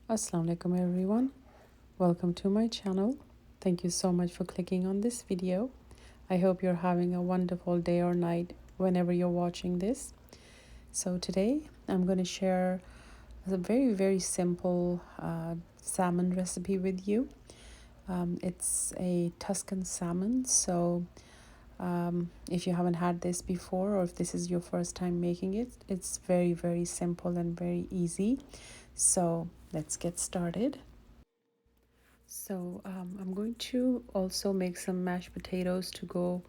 Assalamu alaikum everyone. Welcome to my channel. Thank you so much for clicking on this video. I hope you're having a wonderful day or night whenever you're watching this. So today I'm going to share a very simple salmon recipe with you. It's a Tuscan salmon. So if you haven't had this before, or if this is your first time making it, it's very simple and very easy. So let's get started. So I'm going to also make some mashed potatoes to go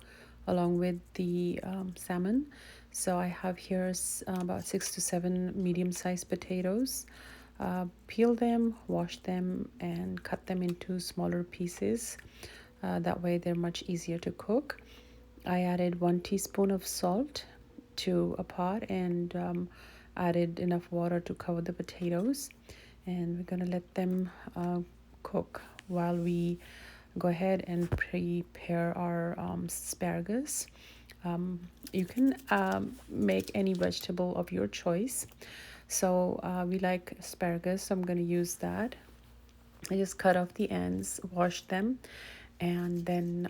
along with the salmon. So I have here about 6 to 7 medium-sized potatoes. Peel them, wash them, and cut them into smaller pieces. That way they're much easier to cook. I added 1 teaspoon of salt to a pot and added enough water to cover the potatoes. And we're going to let them cook while we go ahead and prepare our asparagus. You can make any vegetable of your choice. So we like asparagus, so I'm going to use that. I just cut off the ends, wash them, and then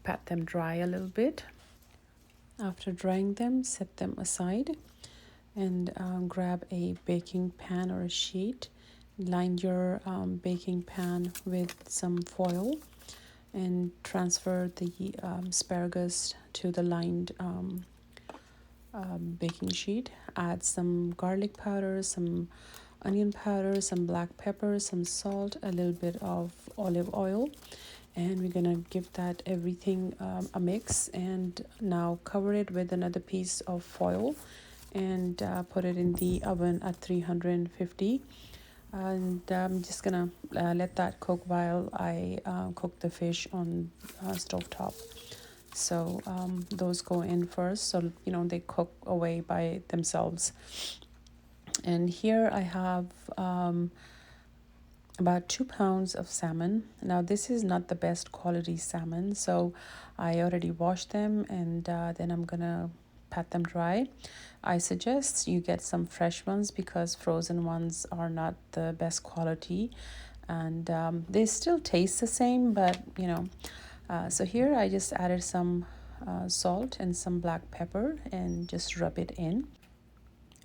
pat them dry a little bit. After drying them, set them aside and grab a baking pan or a sheet. Line your baking pan with some foil and transfer the asparagus to the lined baking sheet. Add some garlic powder, some onion powder, some black pepper, some salt, a little bit of olive oil, and we're gonna give that everything a mix. And now cover it with another piece of foil and put it in the oven at 350. And I'm just gonna let that cook while I cook the fish on stove top. So those go in first, so they cook away by themselves. And here I have about 2 pounds of salmon. Now this is not the best quality salmon, so I already washed them, and then I'm gonna pat them dry. I suggest you get some fresh ones because frozen ones are not the best quality, and they still taste the same, but so here I just added some salt and some black pepper and just rub it in.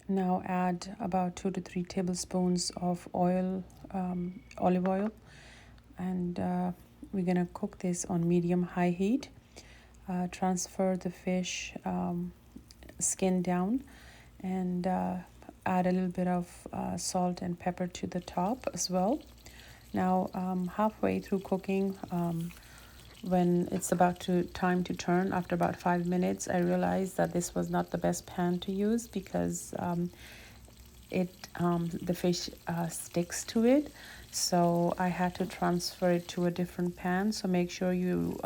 Now add about 2 to 3 tablespoons of oil, olive oil, and we're gonna cook this on medium-high heat. Transfer the fish skin down and add a little bit of salt and pepper to the top as well. Now halfway through cooking, when it's about time to turn, after about 5 minutes, I realized that this was not the best pan to use because the fish sticks to it. So I had to transfer it to a different pan. So make sure you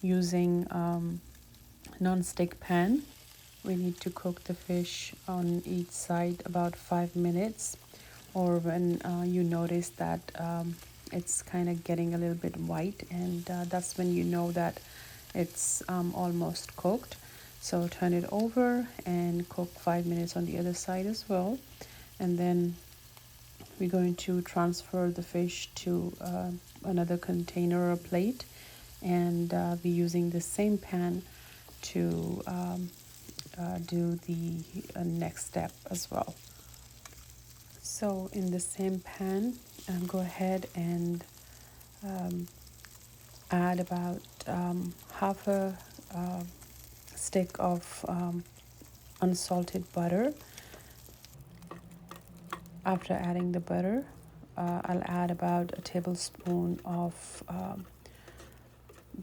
using non-stick pan. We need to cook the fish on each side about 5 minutes, or when you notice that it's kind of getting a little bit white, and that's when you know that it's almost cooked. So turn it over and cook 5 minutes on the other side as well. And then we're going to transfer the fish to another container or plate, and be using the same pan to do the next step as well. So in the same pan, go ahead and add about half a stick of unsalted butter. After adding the butter, I'll add about a tablespoon of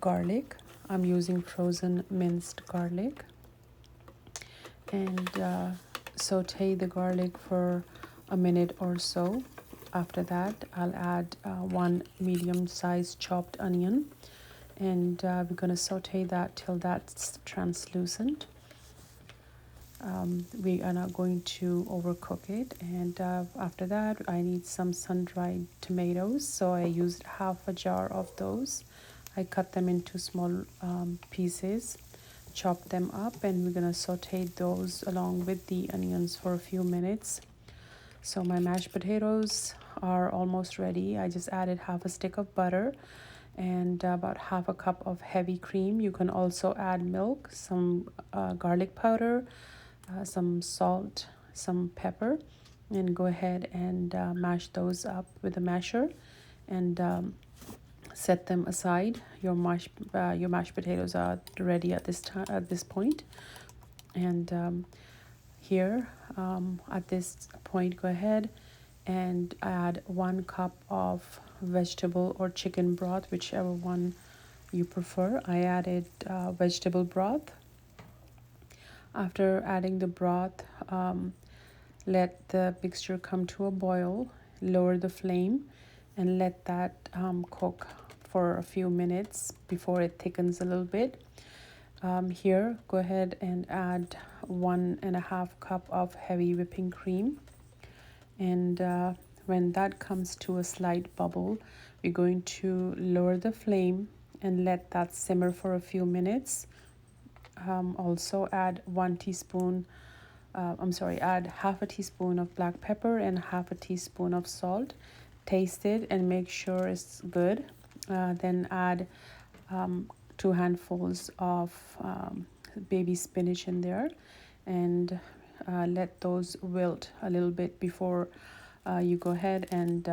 garlic. I'm using frozen minced garlic, and saute the garlic for a minute or so. After that, I'll add 1 medium-sized chopped onion, and we're going to saute that till that's translucent. We are not going to overcook it. And after that, I need some sun-dried tomatoes, so I used half a jar of those. I cut them into small pieces, chop them up, and we're going to saute those along with the onions for a few minutes. So my mashed potatoes are almost ready. I just added half a stick of butter and about half a cup of heavy cream. You can also add milk, some garlic powder, some salt, some pepper, and go ahead and mash those up with a masher and set them aside. Your mashed potatoes are ready at this point. And here at this point, go ahead and add 1 cup of vegetable or chicken broth, whichever one you prefer. I added vegetable broth. After adding the broth, let the mixture come to a boil. Lower the flame and let that cook for a few minutes before it thickens a little bit. Here, go ahead and add 1.5 cup of heavy whipping cream. And when that comes to a slight bubble, we're going to lower the flame and let that simmer for a few minutes. Also add add half a teaspoon of black pepper and half a teaspoon of salt. Taste it and make sure it's good. Then add 2 handfuls of baby spinach in there and let those wilt a little bit before you go ahead and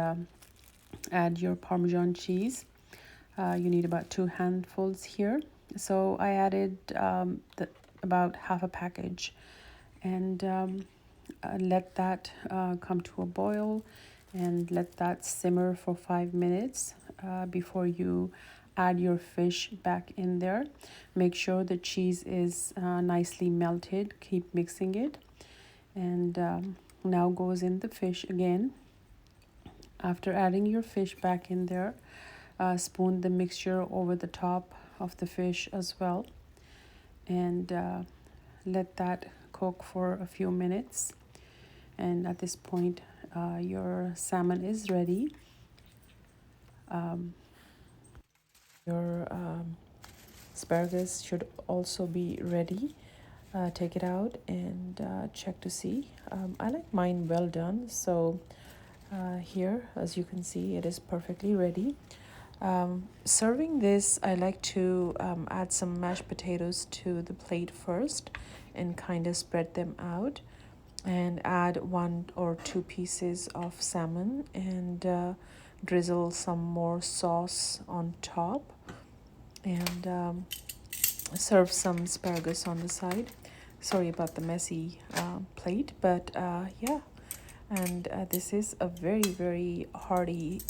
add your Parmesan cheese. You need about 2 handfuls here. So I added about half a package and let that come to a boil and let that simmer for 5 minutes before you add your fish back in there. Make sure the cheese is nicely melted. Keep mixing it. And now goes in the fish again. After adding your fish back in there, spoon the mixture over the top of the fish as well. And let that cook for a few minutes. And at this point, your salmon is ready. Your asparagus should also be ready. Take it out and check to see. I like mine well done, so here, as you can see, it is perfectly ready. Serving this, I like to add some mashed potatoes to the plate first and kind of spread them out, and add 1 or 2 pieces of salmon and drizzle some more sauce on top, and serve some asparagus on the side. Sorry about the messy plate, but yeah. And this is a very hearty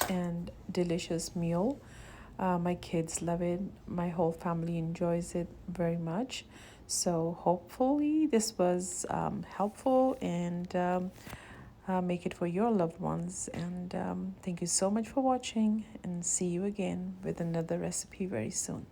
and delicious meal. My kids love it. My whole family enjoys it very much. So hopefully this was helpful, and make it for your loved ones. And thank you so much for watching, and see you again with another recipe very soon.